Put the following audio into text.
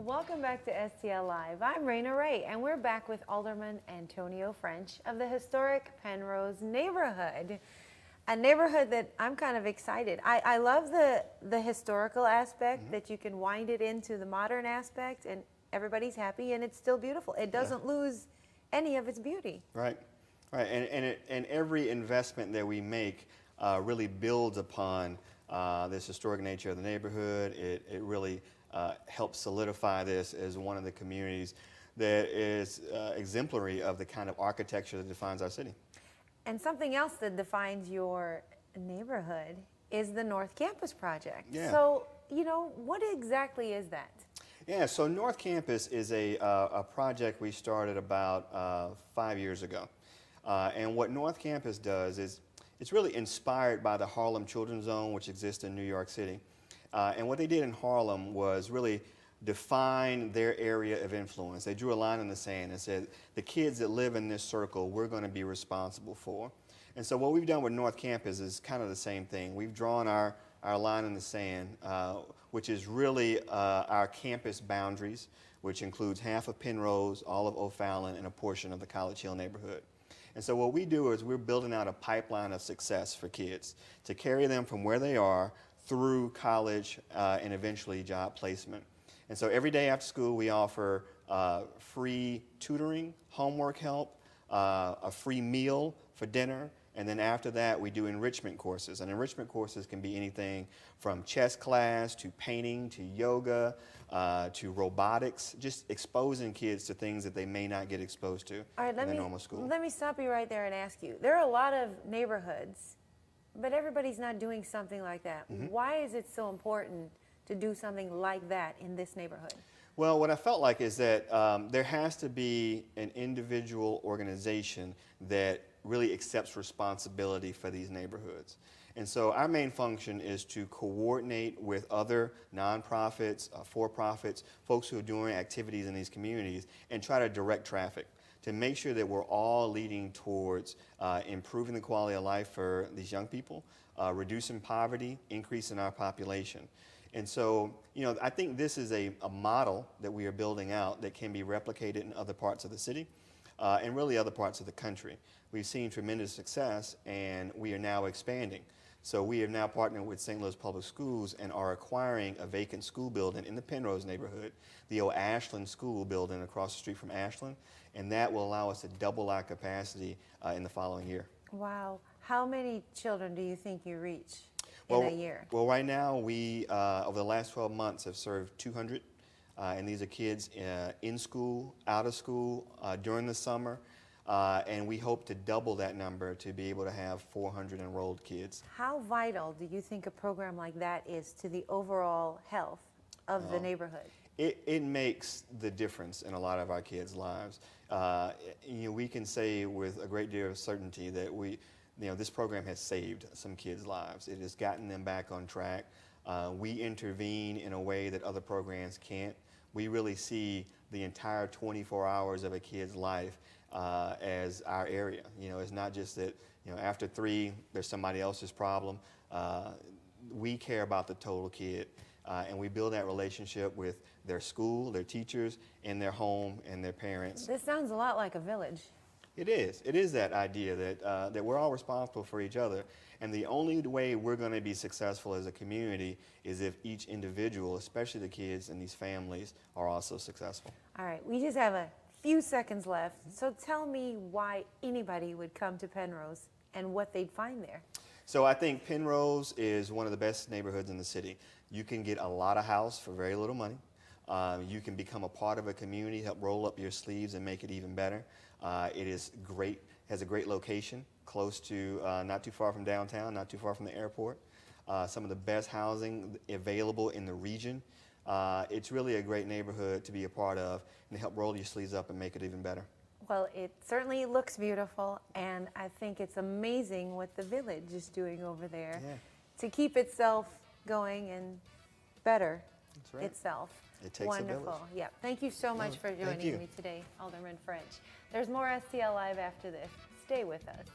Welcome back to STL Live. I'm Raynah Rey, and we're back with Alderman Antonio French of the Historic Penrose Neighborhood, a neighborhood that I'm kind of excited. I love the historical aspect, that you can wind it into the modern aspect, and everybody's happy, and it's still beautiful. It doesn't lose any of its beauty. Right, right, and every investment that we make really builds upon this historic nature of the neighborhood. It really helps solidify this as one of the communities that is exemplary of the kind of architecture that defines our city. And something else that defines your neighborhood is the North Campus project. Yeah. So, you know, what exactly is that? Yeah, so North Campus is a project we started about 5 years ago. And what North Campus does is it's really inspired by the Harlem Children's Zone, which exists in New York City. And what they did in Harlem was really define their area of influence. They drew a line in the sand and said, the kids that live in this circle, we're going to be responsible for. And so what we've done with North Campus is kind of the same thing. We've drawn our line in the sand, which is really our campus boundaries, which includes half of Penrose, all of O'Fallon, and a portion of the College Hill neighborhood. And so what we do is we're building out a pipeline of success for kids to carry them from where they are through college and eventually job placement. And so every day after school we offer free tutoring, homework help, a free meal for dinner, and then after that we do enrichment courses. And enrichment courses can be anything from chess class to painting to yoga to robotics, just exposing kids to things that they may not get exposed to in the normal school. Let me stop you right there and ask you. There are a lot of neighborhoods, but everybody's not doing something like that. Why is it so important to do something like that in this neighborhood? Well, what I felt like is that there has to be an individual organization that really accepts responsibility for these neighborhoods. And so our main function is to coordinate with other nonprofits, for-profits, folks who are doing activities in these communities, and try to direct traffic to make sure that we're all leading towards improving the quality of life for these young people, reducing poverty, increasing our population. And so, you know, I think this is a model that we are building out that can be replicated in other parts of the city and really other parts of the country. We've seen tremendous success, and we are now expanding. So we have now partnered with St. Louis Public Schools and are acquiring a vacant school building in the Penrose neighborhood, the old Ashland School building across the street from Ashland, and that will allow us to double our capacity in the following year. Wow. How many children do you think you reach in a year? Well, right now we, over the last 12 months, have served 200, and these are kids in school, out of school, during the summer. And we hope to double that number to be able to have 400 enrolled kids. How vital do you think a program like that is to the overall health of the neighborhood? It makes the difference in a lot of our kids' lives. You know, we can say with a great deal of certainty that this program has saved some kids' lives. It has gotten them back on track. We intervene in a way that other programs can't. We really see the entire 24 hours of a kid's life as our area. You know, it's not just that, you know, after 3, there's somebody else's problem. We care about the total kid, and we build that relationship with their school, their teachers, and their home and their parents. This sounds a lot like a village. It is. It is that idea that we're all responsible for each other, and the only way we're going to be successful as a community is if each individual, especially the kids and these families, are also successful. All right, we just have a few seconds left, so tell me why anybody would come to Penrose and what they'd find there. So I think Penrose is one of the best neighborhoods in the city. You can get a lot of house for very little money. You can become a part of a community, help roll up your sleeves and make it even better. It is great, has a great location, close to, not too far from downtown, not too far from the airport. Some of the best housing available in the region. It's really a great neighborhood to be a part of and help roll your sleeves up and make it even better. Well, it certainly looks beautiful, and I think it's amazing what the village is doing over there to keep itself going and better itself. It takes Wonderful. a village. Yeah. Thank you so much for joining me today, Alderman French. There's more STL Live after this. Stay with us.